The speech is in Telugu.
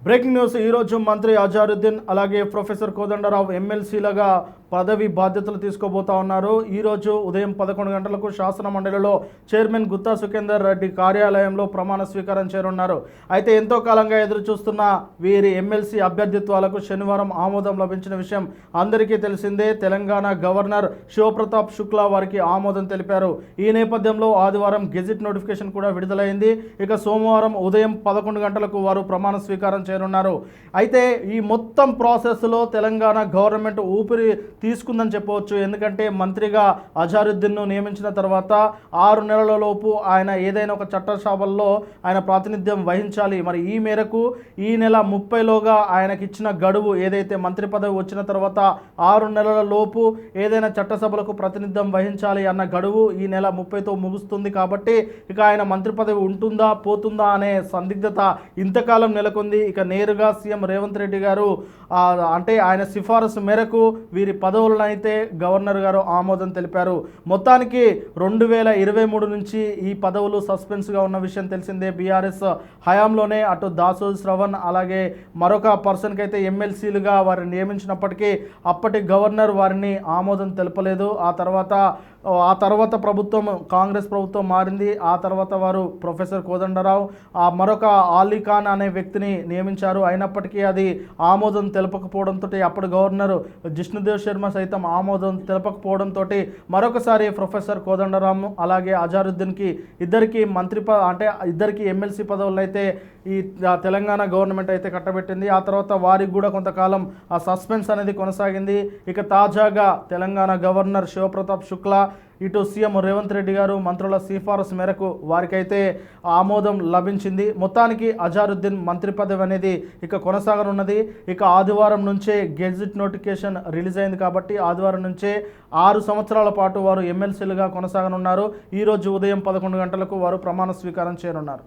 బ్రేకింగ్ న్యూస్ ఈరోజు మంత్రి అజారుద్దీన్ అలాగే ప్రొఫెసర్ కోదండరావు ఎమ్మెల్సీలుగా పదవి బాధ్యతలు తీసుకోబోతా ఉన్నారు. ఈరోజు ఉదయం 11 గంటలకు శాసన మండలిలో చైర్మన్ గుత్తా సుఖేందర్ రెడ్డి కార్యాలయంలో ప్రమాణ స్వీకారం చేరున్నారు. అయితే ఎంతో కాలంగా ఎదురు చూస్తున్న వీరి ఎమ్మెల్సీ అభ్యర్థిత్వాలకు శనివారం ఆమోదం లభించిన విషయం అందరికీ తెలిసిందే. తెలంగాణ గవర్నర్ శివప్రతాప్ శుక్లా వారికి ఆమోదం తెలిపారు. ఈ నేపథ్యంలో ఆదివారం గెజిట్ నోటిఫికేషన్ కూడా విడుదలైంది. ఇక సోమవారం ఉదయం 11 గంటలకు వారు ప్రమాణ స్వీకారం చేరున్నారు. అయితే ఈ మొత్తం ప్రాసెస్లో తెలంగాణ గవర్నమెంట్ ఊపిరి తీసుకుందని చెప్పవచ్చు. ఎందుకంటే మంత్రిగా అజారుద్దీన్ను నియమించిన తర్వాత 6 నెలల లోపు ఆయన ఏదైనా ఒక చట్టసభల్లో ఆయన ప్రాతినిధ్యం వహించాలి. మరి ఈ మేరకు ఈ నెల 30లోగా ఆయనకి ఇచ్చిన గడువు ఏదైతే మంత్రి పదవి వచ్చిన తర్వాత 6 నెలల లోపు ఏదైనా చట్టసభలకు ప్రాతినిధ్యం వహించాలి అన్న గడువు ఈ నెల 30తో ముగుస్తుంది. కాబట్టి ఇక ఆయన మంత్రి పదవి ఉంటుందా పోతుందా అనే సందిగ్ధత ఇంతకాలం నెలకొంది. ఇక నేరుగా సీఎం రేవంత్ రెడ్డి గారు అంటే ఆయన సిఫారసు మేరకు వీరి పదవులను అయితే గవర్నర్ గారు ఆమోదం తెలిపారు. మొత్తానికి 2023 నుంచి ఈ పదవులు సస్పెన్స్గా ఉన్న విషయం తెలిసిందే. బీఆర్ఎస్ హయాంలోనే అటు దాసోజు శ్రవణ్ అలాగే మరొక పర్సన్కి అయితే ఎమ్మెల్సీలుగా వారిని నియమించినప్పటికీ అప్పటి గవర్నర్ వారిని ఆమోదం తెలపలేదు. ఆ తర్వాత ప్రభుత్వం కాంగ్రెస్ ప్రభుత్వం మారింది. ఆ తర్వాత వారు ప్రొఫెసర్ కోదండరావు మరొక ఆలీఖాన్ అనే వ్యక్తిని నియమించారు. అయినప్పటికీ అది ఆమోదం తెలపకపోవడంతో అప్పుడు గవర్నర్ జిష్ణుదేవ్ శర్మ సైతం ఆమోదం తెలపకపోవడంతో మరొకసారి ప్రొఫెసర్ కోదండరామ్ అలాగే అజారుద్దీన్కి ఇద్దరికి ఇద్దరికి ఎమ్మెల్సీ పదవులు అయితే ఈ తెలంగాణ గవర్నమెంట్ అయితే కట్టబెట్టింది. ఆ తర్వాత వారికి కూడా కొంతకాలం ఆ సస్పెన్స్ అనేది కొనసాగింది. ఇక తాజాగా తెలంగాణ గవర్నర్ శివప్రతాప్ శుక్లా ఇటు సీఎం రేవంత్ రెడ్డి గారు మంత్రుల సిఫారసు మేరకు వారికైతే ఆమోదం లభించింది. మొత్తానికి అజారుద్దీన్ మంత్రి పదవి అనేది ఇక కొనసాగనున్నది. ఇక ఆదివారం నుంచే గెజిట్ నోటిఫికేషన్ రిలీజ్ అయింది కాబట్టి ఆదివారం నుంచే 6 సంవత్సరాల పాటు వారు ఎమ్మెల్సీలుగా కొనసాగనున్నారు. ఈరోజు ఉదయం 11 గంటలకు వారు ప్రమాణ స్వీకారం చేయనున్నారు.